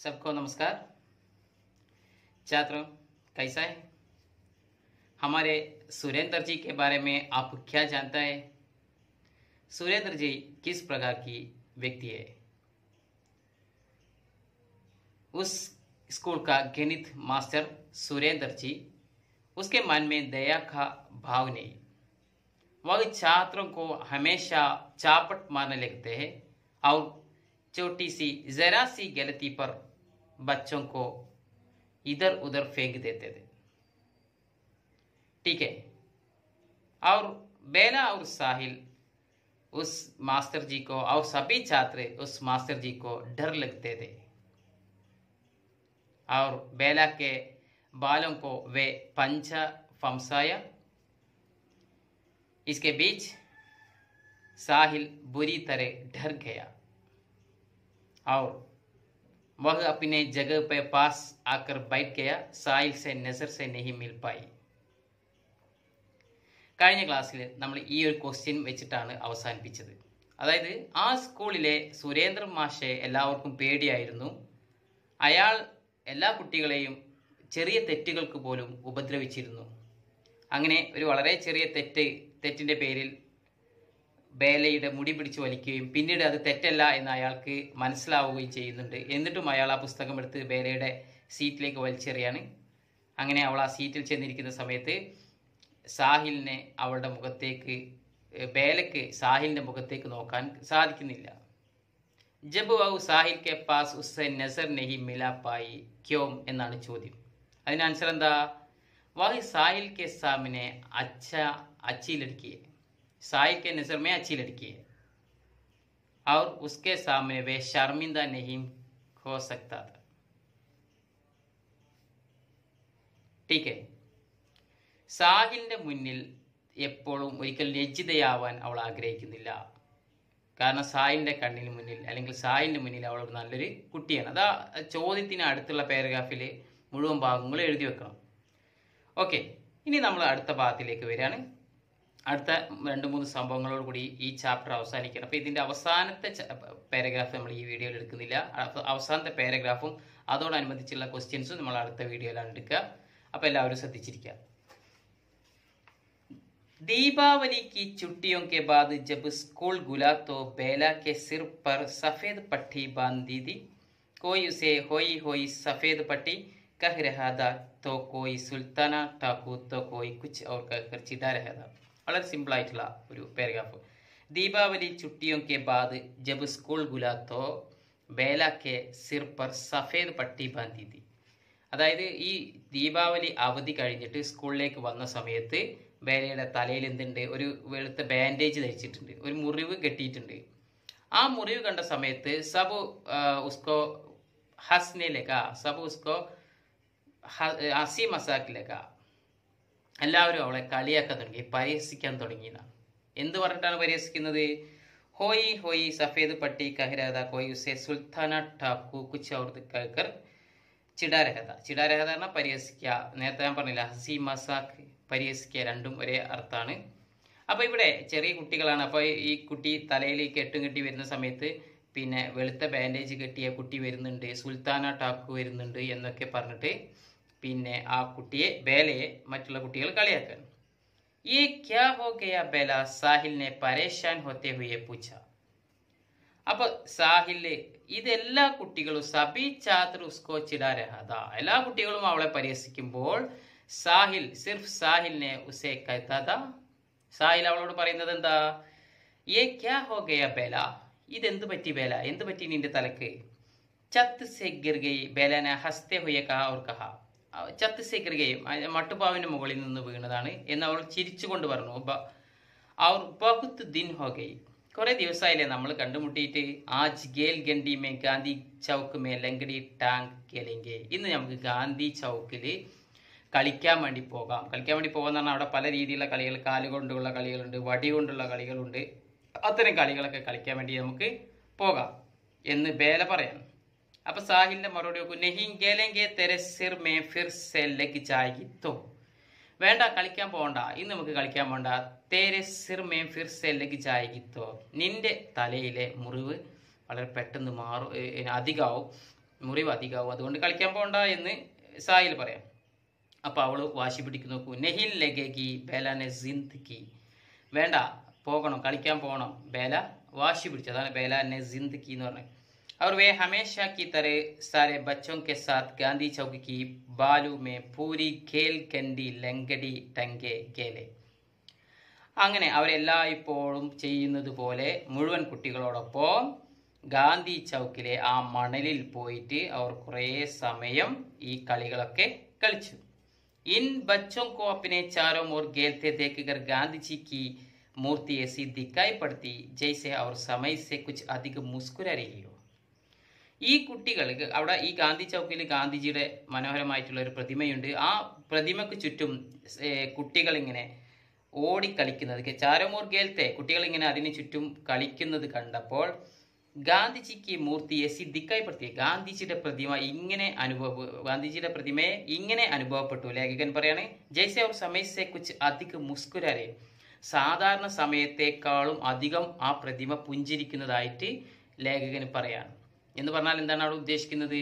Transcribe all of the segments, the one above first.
सबको नमस्कार। छात्रों, कैसा है? हमारे सुरेंद्र जी के बारे में आप क्या जानता है? सुरेंद्र जी किस प्रकार की व्यक्ति है? उस स्कूल का गणित मास्टर सुरेंद्र जी, उसके मन में दया का भाव नहीं। वह छात्रों को हमेशा चापट मारने लगते हैं और छोटी सी जरा सी गलती पर बच्चों को इधर उधर फेंक देते थे। ठीक है। और बेला और साहिल उस मास्टर जी को और सभी छात्र उस मास्टर जी को डर लगते थे और बेला के बालों को वे पंचा फमसाया। इसके बीच साहिल बुरी तरह डर गया और वह अपने जगह पे पास आकर बैठ गया। साहिल से नजर से नहीं मिल पाई। കഴിഞ്ഞ ക്ലാസ്സിൽ നമ്മൾ ഈ ഒരു ക്വസ്റ്റ്യൻ വെച്ചിട്ടാണ് അവസാനിപ്പിച്ചത്. അതായത് ആ സ്കൂളിലെ സുരേന്ദ്രൻ മാഷെ എല്ലാവർക്കും പേടിയായിരുന്നു. അയാൾ എല്ലാ കുട്ടികളെയും ചെറിയ തെറ്റുകൾക്ക് പോലും ഉപദ്രവിച്ചിരുന്നു. അങ്ങനെ ഒരു വളരെ ചെറിയ തെറ്റിന്റെ പേരിൽ ബേലയുടെ മുടി പിടിച്ച് വലിക്കുകയും പിന്നീട് അത് തെറ്റല്ല എന്ന് അയാൾക്ക് മനസ്സിലാവുകയും ചെയ്യുന്നുണ്ട്. എന്നിട്ടും അയാൾ ആ പുസ്തകം എടുത്ത് ബേലയുടെ സീറ്റിലേക്ക് വലിച്ചെറിയാണ്. അങ്ങനെ അവൾ ആ സീറ്റിൽ ചെന്നിരിക്കുന്ന സമയത്ത് സാഹിലിനെ അവളുടെ മുഖത്തേക്ക് ബേലയ്ക്ക് സാഹിലിന്റെ മുഖത്തേക്ക് നോക്കാൻ സാധിക്കുന്നില്ല. ജബ് വഹു സാഹിൽ കെ പാസ് ഉസ്സെ നസർ നഹി മില പായി ക്യോം എന്നാണ് ചോദ്യം. അതിന് ആൻസർ എന്താ? വഹ് സാഹിൽ കെ സാമനെ अच्छी लड़की है, साहिल के नजर में अच्छी लड़की है और उसके सामने वे शर्मिंदा नहीं हो सकता था. ठीक है. സാഹിലിന്റെ മുന്നിൽ എപ്പോഴും ഒരിക്കലും ലജ്ജിതയാവാൻ അവൾ ആഗ്രഹിക്കുന്നില്ല. കാരണം സാഹിലിന്റെ കണ്ണിന് മുന്നിൽ അല്ലെങ്കിൽ സാഹിലിന്റെ മുന്നിൽ അവൾ ഒരു നല്ലൊരു കുട്ടിയാണ്. അതാ ചോദ്യത്തിന് അടുത്തുള്ള പാരഗ്രാഫിൽ മുഴുവൻ ഭാഗങ്ങൾ എഴുതി വെക്കണം. ഓക്കെ, ഇനി നമ്മൾ അടുത്ത ഭാഗത്തിലേക്ക് വരികയാണ്. അടുത്ത 2-3 സംഭവങ്ങളോട് കൂടി ഈ ചാപ്റ്റർ അവസാനിക്കണം. അപ്പോൾ ഇതിന്റെ അവസാനത്തെ പാരഗ്രാഫ് നമ്മൾ ഈ വീഡിയോയിൽ എടുക്കുന്നില്ല. അവസാനത്തെ പാരഗ്രാഫും അതോടനുബന്ധിച്ചുള്ള ക്വസ്റ്റ്യൻസും നമ്മൾ അടുത്ത വീഡിയോയിലാണ് എടുക്കുക. അപ്പോൾ എല്ലാവരും ശ്രദ്ധിച്ചിരിക്കുക. दीपावली की छुट्टियों के बाद जब स्कूल खुला तो बेला के सिर पर सफेद पट्टी बांध दी थी. कोई उसे होई होई सफेद पट्टी कह रहा था तो कोई सुल्ताना ठाकुर तो कोई कुछ और कहकर चिढ़ा रहा था. വളരെ സിമ്പിൾ ആയിട്ടുള്ള ഒരു പാരഗ്രാഫ്. ദീപാവലി छुट्टियों के बाद जब स्कूल खुला तो बेला के सिर पर सफेद पट्टी बांधी थी. അതായത് ഈ ദീപാവലി അവധി കഴിഞ്ഞിട്ട് സ്കൂളിലേക്ക് വന്ന സമയത്ത് ബേലയുടെ തലയിൽ എന്തുണ്ട്? ഒരു വെളുത്ത ബാൻഡേജ് ധരിച്ചിട്ടുണ്ട്, ഒരു മുറിവ് കെട്ടിയിട്ടുണ്ട്. ആ മുറിവ് കണ്ട സമയത്ത് സബ് ഉസ്കോ ഹസ്നെ ലഗാ, സബ് ഉസ്കോ ഹസി മസാക്ക് ലഗാ. എല്ലാവരും അവളെ കളിയാക്കാൻ തുടങ്ങി, പരിഹസിക്കാൻ തുടങ്ങിയതാണ്. എന്ത് പറഞ്ഞിട്ടാണ് പരിഹസിക്കുന്നത്? ഹോയി ഹോയി സഫേദ് പട്ടി കഹരാത കോയി ഉസേ സുൽത്താന ഠാക്കു കുച്ച് ഔർ കഹ്കർ ചിടാ രഹത. ചിടാ രഹത പറഞ്ഞാൽ പരിഹസിക്കുക. നേരത്തെ ഞാൻ പറഞ്ഞില്ല, ഹസി മസാക്ക് പരിഹസിക്കുക, രണ്ടും ഒരേ അർത്ഥമാണ്. അപ്പോൾ ഇവിടെ ചെറിയ കുട്ടികളാണ്. അപ്പോൾ ഈ കുട്ടി തലയിൽ കെട്ടും കെട്ടി വരുന്ന സമയത്ത് പിന്നെ വെളുത്ത ബാൻഡേജ് കെട്ടിയ കുട്ടി വരുന്നുണ്ട്, സുൽത്താന ഠാക്കു വരുന്നുണ്ട് എന്നൊക്കെ പറഞ്ഞിട്ട് പിന്നെ ആ കുട്ടിയെ ബേലയെ മറ്റുള്ള കുട്ടികൾ കളിയാക്കാൻ. ഈ ക്യാ ഹോ ഗയാ ബേല സാഹിലിനെ പരേശാൻ ഹോത്തെ ഹുയെ പൂച്ച. അപ്പൊ സാഹില് ഇതെല്ലാ കുട്ടികളും സബി ഛാത്ര ഉസ്കോ ചിടാ രഹാ, എല്ലാ കുട്ടികളും അവളെ പരിഹസിക്കുമ്പോൾ സാഹിൽ സിർഫ് സാഹിലിനെ ഉസേ കഹതാ താ. സാഹിൽ അവളോട് പറയുന്നത് എന്താ? യേ ക്യാ ഹോ ഗയാ ബേല, ഇതെന്ത് പറ്റി ബേല, എന്ത് പറ്റി നിന്റെ തലക്ക്? ചത്ത് സെ ഗിർ ഗയി ബേലനെ ഹസ്തെ ഹുയെ കഹാ ഓർ കഹാ. ചത്ത് സെ ഗിർ ഗയി മട്ടുപാവിന്റെ മുകളിൽ നിന്ന് വീണതാണ് എന്ന് അവൾ ചിരിച്ചുകൊണ്ട് പറഞ്ഞു. ഔർ ബഹുത് ദിൻ ഹോ ഗയി, കുറെ ദിവസമായില്ലേ നമ്മൾ കണ്ടുമുട്ടിയിട്ട്. ആജ് girl ഗണ്ടി may Gandhi Chowk may ലങ്കടി tank കേലെങ്കെ. ഇന്ന് നമുക്ക് ഗാന്ധി ചൗക്കിൽ കളിക്കാൻ വേണ്ടി പോകാം. കളിക്കാൻ വേണ്ടി പോകാന്ന് പറഞ്ഞാൽ അവിടെ പല രീതിയിലുള്ള കളികൾ, കാലുകൊണ്ടുള്ള കളികളുണ്ട്, വടി കൊണ്ടുള്ള കളികളുണ്ട്. അത്തരം കളികളൊക്കെ കളിക്കാൻ വേണ്ടി നമുക്ക് പോകാം എന്ന് ബേല പറയാം. അപ്പൊ സാഹിലിന്റെ മറുപടി നോക്കൂ. നെഹി ഗേലെങ്കെ തെരെ സിർ മേ ഫിർ സെ ലഗ് ജായേഗി തോ. വേണ്ട, കളിക്കാൻ പോകണ്ട, ഇന്ന് നമുക്ക് കളിക്കാൻ പോകണ്ട. തേരെ സിർ മേ ഫിർ സെ ലഗ് ജായേഗി തോ, നിന്റെ തലയിലെ മുറിവ് വളരെ പെട്ടെന്ന് അധികമാവും. മുറിവ് അധികമാവും, അതുകൊണ്ട് കളിക്കാൻ പോകണ്ട എന്ന് സാഹിൽ പറയാം. അപ്പോൾ അവൾ വാശി പിടിക്കുന്നു, നോക്കൂ, നെഹിൽ ലഗേഗി ബേലാനെ ജിന്ദ്ഗി, വേണ്ട പോകണം, കളിക്കാൻ പോകണം. ബേല വാശി പിടിച്ചു, അതാണ് ബേലാനെ ജിന്ദ്ഗി എന്ന് പറഞ്ഞത്. और वे हमेशा की तरह सारे बच्चों के साथ गांधी चौक की बालू में पूरी खेल गंडी लंगടി ടങ്കെ കേലെ. അങ്ങനെ അവരെല്ലായ്പ്പോഴും ചെയ്യുന്നത് പോലെ മുഴുവൻ കുട്ടികളോടൊപ്പം ഗാന്ധി ചൗക്കിലെ ആ മണലിൽ പോയിട്ട് അവർ കുറേ സമയം ഈ കളികളൊക്കെ കളിച്ചു. इन बच्चों को अपने चारों ओर खेलते देखकर गांधी जी की मूर्ति ऐसी दिखाई पड़ती जैसे और समय से कुछ अधिक मुस्कुरा रही हो. ഈ കുട്ടികൾക്ക് അവിടെ ഈ ഗാന്ധി ചൗക്കിൽ ഗാന്ധിജിയുടെ മനോഹരമായിട്ടുള്ള ഒരു പ്രതിമയുണ്ട്. ആ പ്രതിമയ്ക്ക് ചുറ്റും കുട്ടികൾ ഇങ്ങനെ ഓടിക്കളിക്കുന്നത്, ചാരമോർ ഗേൽത്തെ കുട്ടികൾ ഇങ്ങനെ അതിന് ചുറ്റും കളിക്കുന്നത് കണ്ടപ്പോൾ ഗാന്ധിജിക്ക് മൂർത്തിയെ സിദ്ധിക്കായിപ്പെടുത്തി, ഗാന്ധിജിയുടെ പ്രതിമയെ ഇങ്ങനെ അനുഭവപ്പെട്ടു. ലേഖകൻ പറയാണ്, ജയ്സെ അവർ സമയസെ കുച്ച് അധിക മുസ്കുരാരെ, സാധാരണ സമയത്തെക്കാളും അധികം ആ പ്രതിമ പുഞ്ചിരിക്കുന്നതായിട്ട് ലേഖകൻ പറയാണ്. എന്ന് പറഞ്ഞാൽ എന്താണ് അവിടെ ഉദ്ദേശിക്കുന്നത്?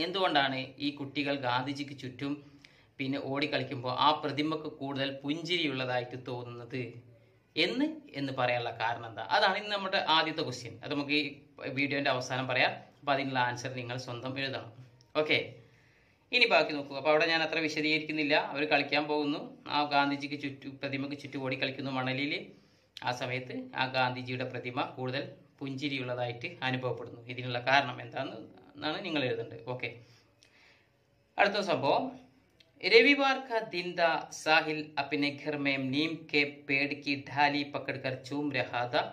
എന്തുകൊണ്ടാണ് ഈ കുട്ടികൾ ഗാന്ധിജിക്ക് ചുറ്റും പിന്നെ ഓടിക്കളിക്കുമ്പോൾ ആ പ്രതിമക്ക് കൂടുതൽ പുഞ്ചിരിയുള്ളതായിട്ട് തോന്നുന്നത് എന്ന് പറയാനുള്ള കാരണം എന്താ? അതാണ് ഇന്ന് നമ്മുടെ ആദ്യത്തെ ക്വസ്റ്റ്യൻ. അത് നമുക്ക് ഈ വീഡിയോൻ്റെ അവസാനം പറയാം. അപ്പോൾ അതിനുള്ള ആൻസർ നിങ്ങൾ സ്വന്തം എഴുതണം. ഓക്കെ, ഇനി ബാക്കി നോക്കൂ. അപ്പോൾ അവിടെ ഞാൻ അത്ര വിശദീകരിക്കുന്നില്ല. അവർ കളിക്കാൻ പോകുന്നു, ആ ഗാന്ധിജിക്ക് പ്രതിമക്ക് ചുറ്റും ഓടിക്കളിക്കുന്നു മണലിൽ. ആ സമയത്ത് ആ ഗാന്ധിജിയുടെ പ്രതിമ കൂടുതൽ പുഞ്ചിരിയുള്ളതായിട്ട് അനുഭവപ്പെടുന്നു. ഇതിനുള്ള കാരണം എന്താണെന്നാണ് നിങ്ങൾ എഴുതേണ്ടത്. ഓക്കെ, അടുത്ത സംഭവം, रविवार का दिन था. साहिल अपने घर में नीम के पेड़ की ढाली पकड़कर चूम रहा था.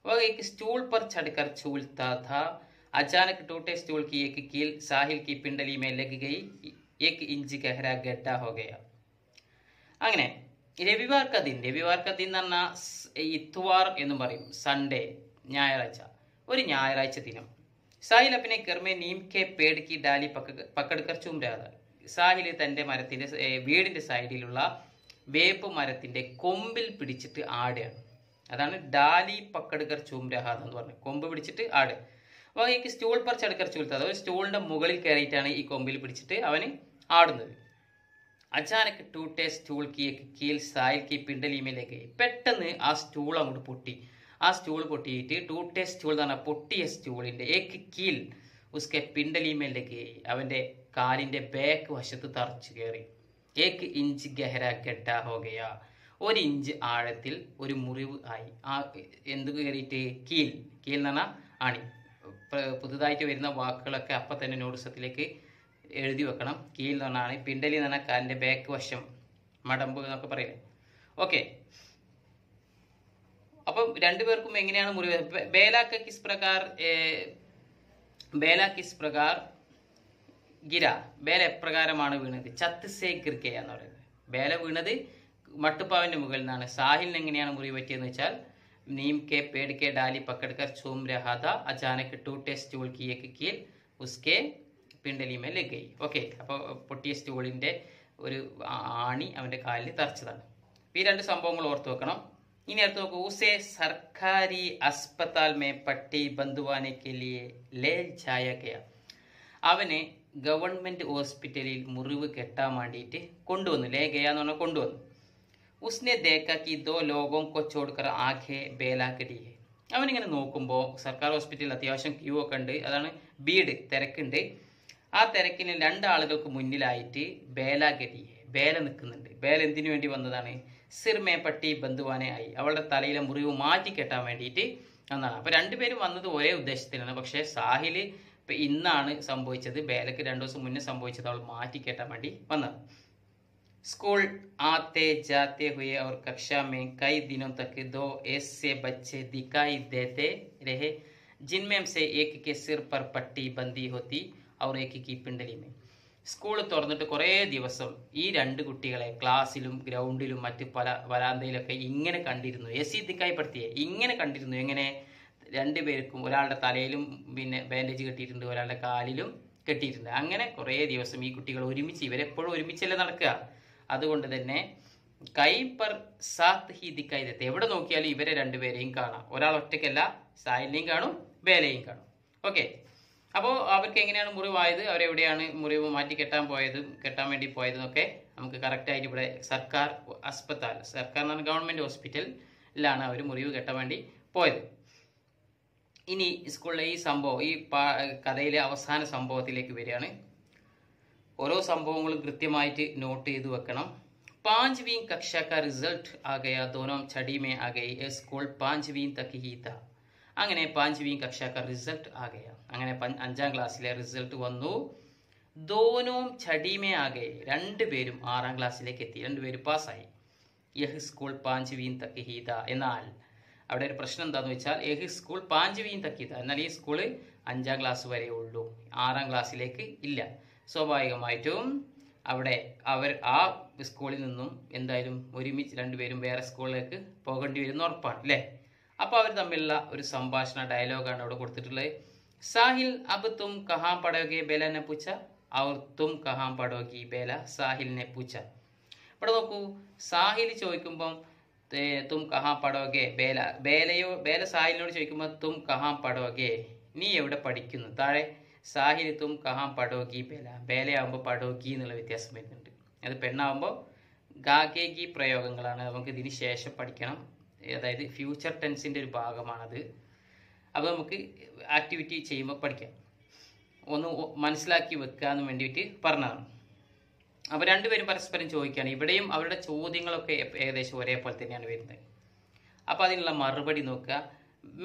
वह एक स्टूल पर चढ़कर झूलता था. अचानक टूटे स्टूल की एक कील साहिल की पिंडली में लग गई. 1 इंच गहरा गड्ढा हो गया. അങ്ങനെ രവിവാർ ക ദിൻ എന്ന് പറഞ്ഞാൽ ഇത്വാർ എന്ന് പറയും, സൺഡേ, ഞായറാഴ്ച, ഒരു ഞായറാഴ്ച ദിനം. സാഹിൽ അപ്പിനെ ഗർമേ നീം കെ പേട് കി ഡാലി പക്കടുക്കർ ചൂം രഹാ था. സാഹിൽ തൻ്റെ വീടിൻ്റെ സൈഡിലുള്ള വേപ്പ് മരത്തിൻ്റെ കൊമ്പിൽ പിടിച്ചിട്ട് ആടുകയാണ്. അതാണ് ഡാലി പക്കടുക്കർ ചൂം രഹാ എന്ന് പറഞ്ഞത്, കൊമ്പ് പിടിച്ചിട്ട് ആടുക. അപ്പോൾ ഈ സ്റ്റൂൾ പർ ചടുക്കർ ചൂൽത്താത്, ഒരു സ്റ്റൂളിൻ്റെ മുകളിൽ കയറിയിട്ടാണ് ഈ കൊമ്പിൽ പിടിച്ചിട്ട് അവന് ആടുന്നത്. അച്ചാനക്ക് ടൂട്ടെ സ്റ്റൂൾ കി കീൽ സാഹിൽ കി പിണ്ടലിമേലേക്ക്, പെട്ടെന്ന് ആ സ്റ്റൂൾ അങ്ങോട്ട് പൊട്ടി. ആ സ്റ്റൂൾ പൊട്ടിയിട്ട് ടൂട്ടെ സ്റ്റൂൾ എന്ന് പറഞ്ഞാൽ പൊട്ടിയ സ്റ്റൂളിൻ്റെ ഏക്ക് കീൽ ഉസ്കെ പിണ്ടലിമേലേക്ക്, അവൻ്റെ കാലിൻ്റെ ബാക്ക് വശത്ത് തറച്ചു കയറി. 1 ഇഞ്ച് ഗഹര ഗഡ്ഡ ഹോ ഗയ, 1 ഇഞ്ച് ആഴത്തിൽ ഒരു മുറിവ് ആയി. ആ എന്ത് കയറിയിട്ട്? കീൽ എന്ന് പറഞ്ഞാൽ ആണി. പുതുതായിട്ട് വരുന്ന വാക്കുകളൊക്കെ അപ്പം തന്നെ നോട്ട്സത്തിലേക്ക് എഴുതി വെക്കണം. കീൽ എന്ന് പറഞ്ഞാണ്, പിണ്ടലി എന്ന് പറഞ്ഞാൽ കാലിൻ്റെ ബാക്ക് വശം, മടമ്പ് എന്നൊക്കെ പറയുന്നത്. ഓക്കെ, അപ്പം രണ്ടുപേർക്കും എങ്ങനെയാണ് മുറിവ്? ബേല കിസ് പ്രകാർ ഗിര, ബേല എപ്രകാരമാണ് വീണത്? ചത്ത് സേ ഗിർഗയ എന്ന് പറയുന്നത്. ബേല വീണത് മട്ടുപ്പാവിൻ്റെ മുകളിൽ നിന്നാണ്. സാഹിലിന് എങ്ങനെയാണ് മുറിവ് പറ്റിയെന്ന് വെച്ചാൽ, നീം കെ പേട് കെ ഡാലി പക്കടുക്കർ ചൂം രഹാ था. അച്ചാനക് ടൂട്ടെ സ്റ്റൂൾ की एक कील उसके പിണ്ടലി മേ ലഗ് ഗയി. ഓക്കെ, അപ്പോൾ പൊട്ടിയ സ്റ്റൂളിൻ്റെ ഒരു ആണി അവൻ്റെ കാലിൽ തറച്ചതാണ്. ഈ 2 സംഭവങ്ങൾ ഓർത്ത് വെക്കണം. ഇനി അടുത്ത് നോക്കൂ, ഉസേ സർക്കാരി അസ്പതാൽ മേ പട്ടി ബന്ധുവാനെ കെ ലിയെ ലേ ജായ ഗയ, അവനെ ഗവൺമെൻറ് ഹോസ്പിറ്റലിൽ മുറിവ് കെട്ടാൻ വേണ്ടിയിട്ട് കൊണ്ടുവന്നു. ലേ ഗയ എന്ന് പറഞ്ഞാൽ കൊണ്ടുവന്നു. ഉസ്നെ ദേഖ കി 2 ലോഗോं को छोड़कर आंखें बेला करी है. അവനിങ്ങനെ നോക്കുമ്പോൾ സർക്കാർ ഹോസ്പിറ്റലിൽ അത്യാവശ്യം ക്യൂ ഒക്കെ ഉണ്ട്, അതാണ് ഭീഡ്, തിരക്കുണ്ട്. ആ തിരക്കിന് 2 ആളുകൾക്ക് മുന്നിലായിട്ട് ബേല ഗടി, ബേല നിൽക്കുന്നുണ്ട്. ബേല എന്തിനു വേണ്ടി വന്നതാണ്? സിർമേ പട്ടി ബന്ധുവാനെ ആയി, അവളുടെ തലയിലെ മുറിവ് മാറ്റി കെട്ടാൻ വേണ്ടിയിട്ട് വന്നതാണ്. അപ്പോൾ 2 പേരും വന്നത് ഒരേ ഉദ്ദേശത്തിലാണ്. പക്ഷേ സാഹിൽ ഇപ്പം ഇന്നാണ് സംഭവിച്ചത്, ബേലക്ക് 2 ദിവസം മുന്നേ സംഭവിച്ചത്, അവൾ മാറ്റി കെട്ടാൻ വേണ്ടി വന്നത്. स्कूल आते जाते हुए और कक्षा में कई दिनों तक 2 ऐसे बच्चे दिखाई देते रहे जिनमें से एक के सिर पर पट्टी बंधी होती और एक की पिंडली में. സ്കൂൾ തുറന്നിട്ട് കുറേ ദിവസം ഈ 2 കുട്ടികളെ ക്ലാസ്സിലും ഗ്രൗണ്ടിലും മറ്റ് പല വരാന്തയിലൊക്കെ ഇങ്ങനെ കണ്ടിരുന്നു. ദിക്കായിപ്പെടുത്തിയേ ഇങ്ങനെ കണ്ടിരുന്നു. എങ്ങനെ? 2 പേർക്കും, ഒരാളുടെ തലയിലും പിന്നെ ബാൻഡേജ് കെട്ടിയിട്ടുണ്ട്, ഒരാളുടെ കാലിലും കെട്ടിയിട്ടുണ്ട്. അങ്ങനെ കുറേ ദിവസം ഈ കുട്ടികൾ ഒരുമിച്ച്, ഇവരെപ്പോഴും ഒരുമിച്ചല്ലേ നടക്കുക. അതുകൊണ്ട് തന്നെ കൈ പർ സാത്ത് ഹി ദിക്കായി ദത്തെ, എവിടെ നോക്കിയാലും ഇവരെ 2 പേരെയും കാണാം. ഒരാൾ ഒറ്റയ്ക്കല്ല, സാഹിലിനെയും കാണും, ബേലയും കാണും. ഓക്കെ, അപ്പോൾ അവർക്ക് എങ്ങനെയാണ് മുറിവായത്, അവരെവിടെയാണ് മുറിവ് മാറ്റി കെട്ടാൻ വേണ്ടി പോയതെന്നൊക്കെ നമുക്ക് കറക്റ്റായിട്ട് ഇവിടെ സർക്കാർ ആസ്പത്താൽ, സർക്കാർ എന്ന് പറഞ്ഞാൽ ഗവൺമെൻറ് ഹോസ്പിറ്റലിലാണ് അവർ മുറിവ് കെട്ടാൻ വേണ്ടി പോയത്. ഇനി സ്കൂളിലെ ഈ സംഭവം, ഈ കഥയിലെ അവസാന സംഭവത്തിലേക്ക് വരികയാണ്. ഓരോ സംഭവങ്ങളും കൃത്യമായിട്ട് നോട്ട് ചെയ്ത് വെക്കണം. 5वीं कक्षा का रिजल्ट आ गया, दोनों छड़ी में आ गई, ये स्कूल 5वीं तक ही था. അങ്ങനെ 5वीं कक्षा का रिजल्ट आ गया, അങ്ങനെ 5ാം ക്ലാസ്സിലെ റിസൾട്ട് വന്നു. ദോനോം ഛടി മേ ആ ഗയേ, രണ്ടുപേരും 6ാം ക്ലാസ്സിലേക്ക് എത്തി, രണ്ടുപേരും പാസ്സായി. യഹ് സ്കൂൾ 5वीं तक ही था, എന്നാൽ അവിടെ ഒരു പ്രശ്നം എന്താന്ന് വെച്ചാൽ യഹ് സ്കൂൾ 5वीं तक ही था, എന്നാൽ ഈ സ്കൂള് 5ാം ക്ലാസ് വരെ ഉള്ളൂ, 6ാം ക്ലാസ്സിലേക്ക് ഇല്ല. സ്വാഭാവികമായിട്ടും അവിടെ അവർ ആ സ്കൂളിൽ നിന്നും എന്തായാലും ഒരുമിച്ച് രണ്ടുപേരും വേറെ സ്കൂളിലേക്ക് പോകേണ്ടി വരുന്ന ഉറപ്പാണ് അല്ലേ. അപ്പോൾ അവർ തമ്മിലുള്ള ഒരു സംഭാഷണ ഡയലോഗാണ് അവിടെ കൊടുത്തിട്ടുള്ളത്. സാഹിൽ അബ് തും കഹാം പഠോഗെ ബേല നെ പൂച്ച, ഔർ തും കഹാം പഠോഗി ബേല സാഹിലിനെ പൂച്ച. ഇവിടെ നോക്കൂ, സാഹിൽ ചോദിക്കുമ്പം തും കഹാം പഠോഗെ ബേല, ബേല സാഹിലിനോട് ചോദിക്കുമ്പോൾ തും കഹാം പഠോഗെ, നീ എവിടെ പഠിക്കുന്നു. താഴെ സാഹിൽ തും കഹാം പഠോഗി ബേല, ബേലയാകുമ്പോൾ പഠോഗി എന്നുള്ള വ്യത്യാസം വരുന്നുണ്ട്. അത് പെണ്ണാകുമ്പോൾ ഗാഗേഗി പ്രയോഗങ്ങളാണ്, നമുക്ക് ഇതിന് ശേഷം പഠിക്കണം. അതായത് ഫ്യൂച്ചർ ടെൻസിൻ്റെ ഒരു ഭാഗമാണത്. അപ്പോൾ നമുക്ക് ആക്ടിവിറ്റി ചെയ്യുമ്പോൾ പഠിക്കാം, ഒന്ന് മനസ്സിലാക്കി വെക്കാന്ന് വേണ്ടിയിട്ട് പറഞ്ഞതാണ്. അപ്പോൾ രണ്ടുപേരും പരസ്പരം ചോദിക്കുകയാണ്. ഇവിടെയും അവരുടെ ചോദ്യങ്ങളൊക്കെ ഏകദേശം ഒരേപോലെ തന്നെയാണ് വരുന്നത്. അപ്പോൾ അതിനുള്ള മറുപടി നോക്കുക.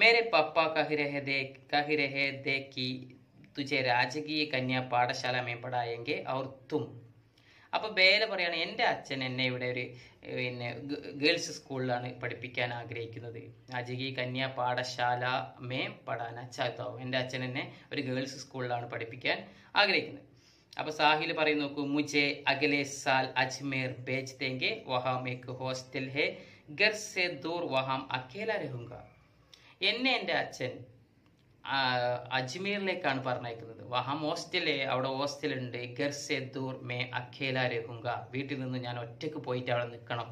മേരെ പപ്പ കഹ് രഹേ ദേ കി തുജെ രാജകീയ കന്യാ പാഠശാല മേ പഠായെങ്കിൽ ഔർ തും. അപ്പോൾ ബേല പറയാണ്, എൻ്റെ അച്ഛൻ എന്നെ ഇവിടെ ഒരു ഗേൾസ് സ്കൂളിലാണ് പഠിപ്പിക്കാൻ ആഗ്രഹിക്കുന്നത്. രാജകീയ കന്യാ പാഠശാല മേ പഠാന ചാത്താവും, എൻ്റെ അച്ഛൻ എന്നെ ഒരു ഗേൾസ് സ്കൂളിലാണ് പഠിപ്പിക്കാൻ ആഗ്രഹിക്കുന്നത്. അപ്പോൾ സാഹിൽ പറയും, നോക്കൂ, മുझे अगले साल अजमेर भेज देंगे, वहाँ एक हॉस्टल है, घर से दूर, वहाँ अकेला रहूँगा. എന്നെ എൻ്റെ അച്ഛൻ അജ്മീറിലേക്കാണ് പറഞ്ഞയക്കുന്നത്. വഹാം ഹോസ്റ്റല്, അവിടെ ഹോസ്റ്റലുണ്ട്. ഗർ സെ ദൂർ മേ അഖേല രഹുങ്ക, വീട്ടിൽ നിന്ന് ഞാൻ ഒറ്റയ്ക്ക് പോയിട്ട് അവിടെ നിൽക്കണം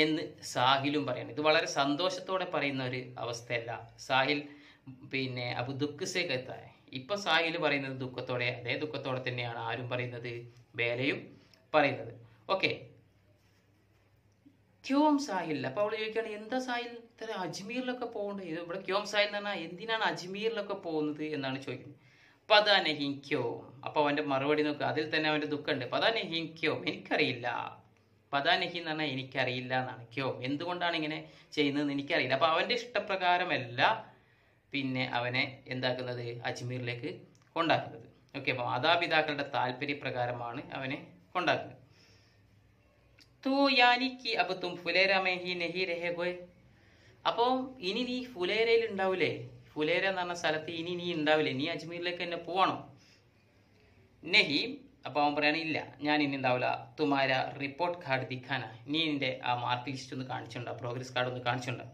എന്ന് സാഹിലും പറയണം. ഇത് വളരെ സന്തോഷത്തോടെ പറയുന്ന ഒരു അവസ്ഥയല്ല. സാഹിൽ അബ് ദുഃഖ് സേ കത്തായ, ഇപ്പൊ സാഹിൽ പറയുന്നത് ദുഃഖത്തോടെ, അതേ ദുഃഖത്തോടെ തന്നെയാണ് ആരും പറയുന്നത്, ബേലയും പറയുന്നത്. ഓക്കെ, ക്യോം സാഹിൽ. അപ്പോൾ അവൾ ചോദിക്കുകയാണ്, എന്താ സാഹിൽ ഇത്ര അജ്മീറിലൊക്കെ പോകേണ്ടത്, ഇവിടെ ക്യോം സാഹിൽ എന്ന് പറഞ്ഞാൽ എന്തിനാണ് അജ്മീറിലൊക്കെ പോകുന്നത് എന്നാണ് ചോദിക്കുന്നത്. പതാ നെഹി ക്യോം. അപ്പോൾ അവൻ്റെ മറുപടി നോക്കുക, അതിൽ തന്നെ അവൻ്റെ ദുഃഖമുണ്ട്. പതാ നെഹി ക്യോം, എനിക്കറിയില്ല. പതാ നെഹി എന്ന് പറഞ്ഞാൽ എനിക്കറിയില്ല എന്നാണ്. ക്യോം, എന്തുകൊണ്ടാണ് ഇങ്ങനെ ചെയ്യുന്നതെന്ന് എനിക്കറിയില്ല. അപ്പോൾ അവൻ്റെ ഇഷ്ടപ്രകാരമല്ല അവനെ എന്താക്കുന്നത്, അജ്മീറിലേക്ക് കൊണ്ടാക്കുന്നത്. ഓക്കെ, അപ്പോൾ മാതാപിതാക്കളുടെ താല്പര്യപ്രകാരമാണ് അവനെ കൊണ്ടാക്കുന്നത്. तो यानी कि अब तुम फुलेरा में ही नहीं रहोगे. അപ്പോൾ ഇനി നീ ഫുലേരയിൽ ഉണ്ടാവില്ലേ, ഫുലേര എന്ന് പറഞ്ഞ സ്ഥലത്ത് ഇനി നീ ഉണ്ടാവില്ലേ, നീ അജ്മീറിലേക്ക് തന്നെ പോവാണോ. നെഹി, അപ്പോൾ അവൻ പറയാണ്, ഇല്ല, ഞാൻ ഇനി ഉണ്ടാവില്ല. തുമാര റിപ്പോർട്ട് കാർഡ് ദിഖാന, നീ നിന്റെ ആ മാർക്ക് ലിസ്റ്റ് ഒന്ന് കാണിച്ചുണ്ടോ, പ്രോഗ്രസ് കാർഡ് ഒന്ന് കാണിച്ചുണ്ടോ.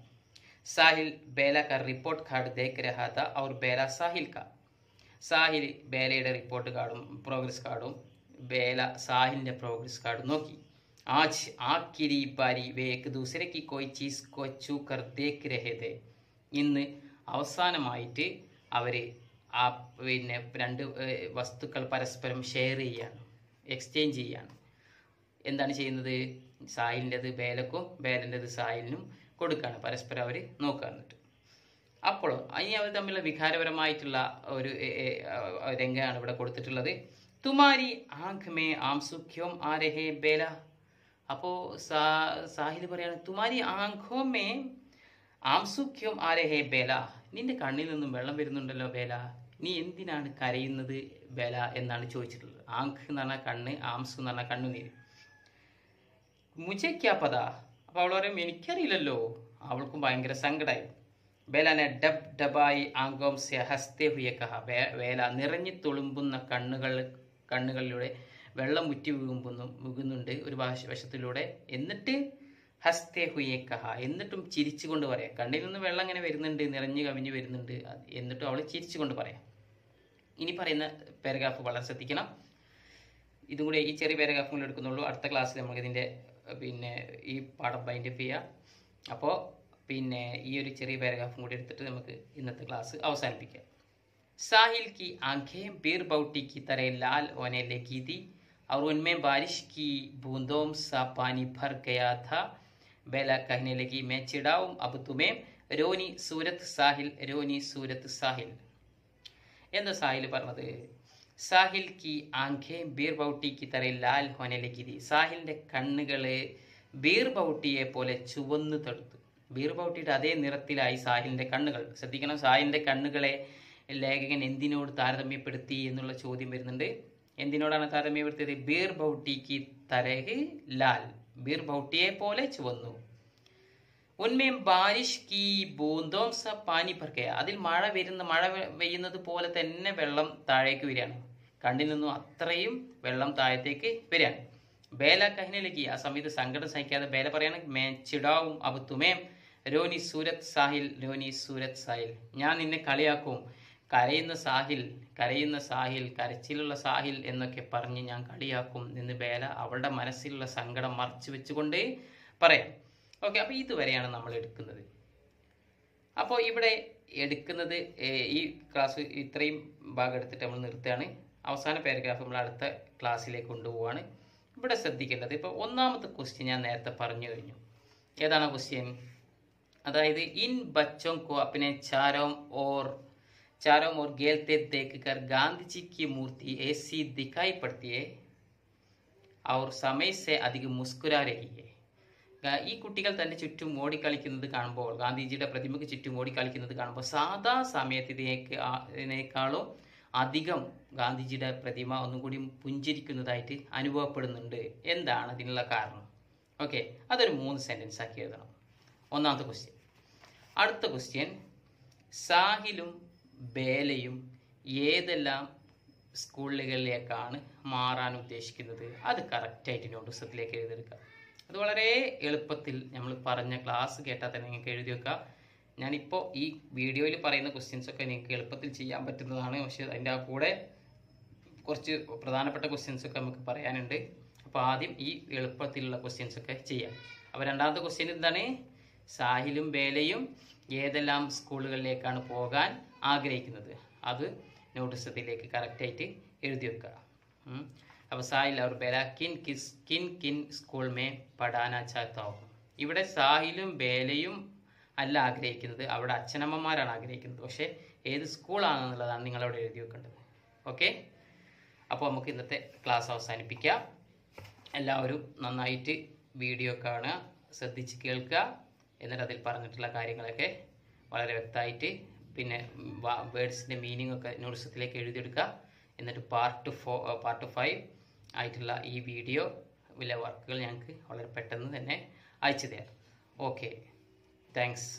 സാഹിൽ ബേല കാ റിപ്പോർട്ട് കാർഡ് ദേഖ് രഹാ താ ഔർ ബേല സാഹിൽ കാ. സാഹിൽ ബേലയുടെ റിപ്പോർട്ട് കാർഡും പ്രോഗ്രസ് കാർഡും ബേല സാഹിലിൻ്റെ പ്രോഗ്രസ് കാർഡും നോക്കി. आज आखिरी बारी वे एक दूसरे की कोई चीज़ को छू कर देख रहे थे. ഇന്ന് അവസാനമായിട്ട് അവർ ആ രണ്ട് വസ്തുക്കൾ പരസ്പരം ഷെയർ ചെയ്യാണ്, എക്സ്ചേഞ്ച് ചെയ്യാണ്. എന്താണ് ചെയ്യുന്നത്, സാഹിലിൻ്റെത് ബേലക്കും ബേലൻ്റെത് സാഹിലിനും കൊടുക്കുകയാണ്, പരസ്പരം അവർ നോക്കാന്നിട്ട്. അപ്പോൾ ഇനി അവർ തമ്മിലുള്ള വികാരപരമായിട്ടുള്ള ഒരു രംഗമാണ് ഇവിടെ കൊടുത്തിട്ടുള്ളത്. തുമാരി ആങ്ക് മേ ആംസു ക്യോം ആ രഹേ ബേല. അപ്പോൾ സാഹിൽ പറയാണ്, തുമാരി ആംഖോ മേ ആംസു ക്യോം ആ രഹേ ബേല, നിന്റെ കണ്ണിൽ നിന്നും വെള്ളം വരുന്നുണ്ടല്ലോ ബേല, നീ എന്തിനാണ് കരയുന്നത് ബേല എന്നാണ് ചോദിച്ചിട്ടുള്ളത്. ആങ്ക് എന്ന് പറഞ്ഞാൽ കണ്ണ്, ആംസു എന്ന് പറഞ്ഞാൽ കണ്ണുനീര്. മുझे क्या पता. അപ്പോൾ അവൾ പറയും, എനിക്കറിയില്ലല്ലോ. അവൾക്കും ഭയങ്കര സങ്കടമായി. ബേലാനെ ഡബ് ഡബായി ആങ്കോം സെ ഹസ്തേ ഹുയെ കഹ. ബേല നിറഞ്ഞു തുളുമ്പുന്ന കണ്ണുകളിലൂടെ വെള്ളം മുറ്റി വീകുന്നുണ്ട് ഒരു വശത്തിലൂടെ. എന്നിട്ട് ഹസ്തേ ഹുയെ കഹ, എന്നിട്ടും ചിരിച്ചുകൊണ്ട് പറയാം. കണ്ണിൽ നിന്ന് വെള്ളം ഇങ്ങനെ വരുന്നുണ്ട്, നിറഞ്ഞു കവിഞ്ഞ് വരുന്നുണ്ട്, എന്നിട്ടും അവൾ ചിരിച്ചുകൊണ്ട് പറയാം. ഇനി പറയുന്ന പാരഗ്രാഫ് വളരെ ശ്രദ്ധിക്കണം. ഇതും കൂടി ഈ ചെറിയ പാരഗ്രാഫും കൂടി എടുക്കുന്നുള്ളൂ. അടുത്ത ക്ലാസ്സിൽ നമുക്ക് ഇതിൻ്റെ ഈ പാഠം ബൈൻഡപ്പ് ചെയ്യാം. അപ്പോൾ ഈ ഒരു ചെറിയ പാരഗ്രാഫും കൂടി എടുത്തിട്ട് നമുക്ക് ഇന്നത്തെ ക്ലാസ് അവസാനിപ്പിക്കാം. साहिल की आंखें बीर बौटी की तरह लाल होने लगी थी और उनमें बारिश की बूंदों सा पानी भर गया था। बेला कहने लगी, मैं चिढ़ाऊं अब तुम्हें, रोनी सूरत साहिल, रोनी सूरत साहिल. എന്താ സാഹിൽ പറഞ്ഞത്? സാഹിൽ കി ആംഖേ ബീർ ബൗട്ടിക്ക് തറ ലാൽ ഹോനെ ലഗി थी. സാഹിലിന്റെ കണ്ണുകളെ ബീർ ബൗട്ടിയെ പോലെ ചുവന്നു തടുത്തു. ബീർ ബൗട്ടിയുടെ അതേ നിറത്തിലായി സാഹിലിന്റെ കണ്ണുകൾ. ശ്രദ്ധിക്കണം, സാഹിലിന്റെ കണ്ണുകളെ ലേഖകൻ എന്തിനോട് താരതമ്യപ്പെടുത്തി എന്നുള്ള ചോദ്യം വരുന്നുണ്ട്. എന്തിനോടാണ് താരതമ്യപ്പെടുത്തിയത്? ബീർ ബൗട്ടിക്ക് തരഹ് ലാൽ, ബീർ ബൗട്ടിയെ പോലെ ചുവന്നു. ഉന്മേം ബാരിഷ് കി ബൂന്തോം സ പാനി ഭർ ഗയ, അതിൽ മഴ പെയ്യുന്നത് പോലെ തന്നെ വെള്ളം താഴേക്ക് വരികയാണ്. കണ്ണിൽ നിന്നും അത്രയും വെള്ളം താഴത്തേക്ക് വരികയാണ്. ബേല കഹ്നെ ലഗി, ആ സമയത്ത് സങ്കടം സഹിക്കാതെ ബേല പറയാണ്, മേ ചിടാവും അബ് തുമേം, രോനി സൂരത് സാഹിൽ, രോനി സൂരത് സാഹിൽ, ഞാൻ നിന്നെ കളിയാക്കും, കരയുന്ന സാഹിൽ, കരയുന്ന സാഹിൽ, കരച്ചിലുള്ള സാഹിൽ എന്നൊക്കെ പറഞ്ഞ് ഞാൻ കളിയാക്കും എന്ന് ബേല അവളുടെ മനസ്സിലുള്ള സങ്കടം മറച്ചു വെച്ചുകൊണ്ട് പറയാം. ഓക്കെ, അപ്പോൾ ഇതുവരെയാണ് നമ്മൾ എടുക്കുന്നത്. അപ്പോൾ ഇവിടെ എടുക്കുന്നത് ഈ ക്ലാസ് ഇത്രയും ഭാഗം എടുത്തിട്ട് നമ്മൾ നിർത്തുകയാണ്. അവസാന പാരഗ്രാഫ് നമ്മൾ അടുത്ത ക്ലാസ്സിലേക്ക് കൊണ്ടുപോവാണ്. ഇവിടെ ശ്രദ്ധിക്കേണ്ടത്, ഇപ്പോൾ ഒന്നാമത്തെ ക്വസ്റ്റ്യൻ ഞാൻ നേരത്തെ പറഞ്ഞു കഴിഞ്ഞു. ഏതാണ് ക്വസ്റ്റ്യൻ? അതായത് ഇൻ ബച്ചോं को अपने चारों ओर खेलते देखकर गांधी जी की मूर्ति ऐसी दिखाई पड़ती है और समय से अधिक मुस्कुरा रही है. ഈ കുട്ടികൾ തൻ്റെ ചുറ്റും ഓടിക്കളിക്കുന്നത് കാണുമ്പോൾ, ഗാന്ധിജിയുടെ പ്രതിമയ്ക്ക് ചുറ്റും ഓടിക്കളിക്കുന്നത് കാണുമ്പോൾ സാധാ സമയത്തിനേക്കാളും അധികം ഗാന്ധിജിയുടെ പ്രതിമ ഒന്നും കൂടി പുഞ്ചിരിക്കുന്നതായിട്ട് അനുഭവപ്പെടുന്നുണ്ട്. എന്താണ് അതിനുള്ള കാരണം? ഓക്കെ, അതൊരു 3 സെൻറ്റൻസ് ആക്കി എഴുതണം. ഒന്നാമത്തെ ക്വസ്റ്റ്യൻ. അടുത്ത ക്വസ്റ്റ്യൻ, സാഹിലും ബേലയും ഏതെല്ലാം സ്കൂളുകളിലേക്കാണ് മാറാൻ ഉദ്ദേശിക്കുന്നത്? അത് കറക്റ്റായിട്ട് നോട്ടീസത്തിലേക്ക് എഴുതിയെടുക്കുക. അത് വളരെ എളുപ്പത്തിൽ നമ്മൾ പറഞ്ഞ ക്ലാസ് കേട്ടാൽ തന്നെ നിങ്ങൾക്ക് എഴുതി വെക്കുക. ഞാനിപ്പോൾ ഈ വീഡിയോയിൽ പറയുന്ന ക്വസ്റ്റ്യൻസൊക്കെ നിങ്ങൾക്ക് എളുപ്പത്തിൽ ചെയ്യാൻ പറ്റുന്നതാണ്. പക്ഷേ അതിൻ്റെ ആ കൂടെ കുറച്ച് പ്രധാനപ്പെട്ട ക്വസ്റ്റ്യൻസൊക്കെ നമുക്ക് പറയാനുണ്ട്. അപ്പോൾ ആദ്യം ഈ എളുപ്പത്തിലുള്ള ക്വസ്റ്റ്യൻസൊക്കെ ചെയ്യാം. അപ്പോൾ രണ്ടാമത്തെ ക്വസ്റ്റ്യൻ എന്താണ്? സാഹിലും ബേലയും ഏതെല്ലാം സ്കൂളുകളിലേക്കാണ് പോകാൻ ആഗ്രഹിക്കുന്നത്? അത് നോട്ടീസത്തിലേക്ക് കറക്റ്റായിട്ട് എഴുതി വെക്കുക. അപ്പോൾ സാഹിൽ और बेला किन किन स्कूल में പഠാനാ ചാഹത്താ ഹോ. ഇവിടെ സാഹിലും ബേലയും അല്ല ആഗ്രഹിക്കുന്നത്, അവിടെ അച്ഛനമ്മമാരാണ് ആഗ്രഹിക്കുന്നത്. പക്ഷേ ഏത് സ്കൂളാണെന്നുള്ളതാണ് നിങ്ങളവിടെ എഴുതി വെക്കേണ്ടത്. ഓക്കെ, അപ്പോൾ നമുക്ക് ഇന്നത്തെ ക്ലാസ് അവസാനിപ്പിക്കാം. എല്ലാവരും നന്നായിട്ട് വീഡിയോ കാണുക, ശ്രദ്ധിച്ച് കേൾക്കുക, എന്നിട്ട് അതിൽ പറഞ്ഞിട്ടുള്ള കാര്യങ്ങളൊക്കെ വളരെ വ്യക്തമായിട്ട് പിന്നെ വേർഡ്സിൻ്റെ മീനിങ് ഒക്കെ നോട്ട്സത്തിലേക്ക് എഴുതിയെടുക്കുക. എന്നിട്ട് പാർട്ട് 5 ആയിട്ടുള്ള ഈ വീഡിയോ വർക്കുകൾ ഞങ്ങൾക്ക് വളരെ പെട്ടെന്ന് തന്നെ അയച്ചു തരാം. Okay, thanks.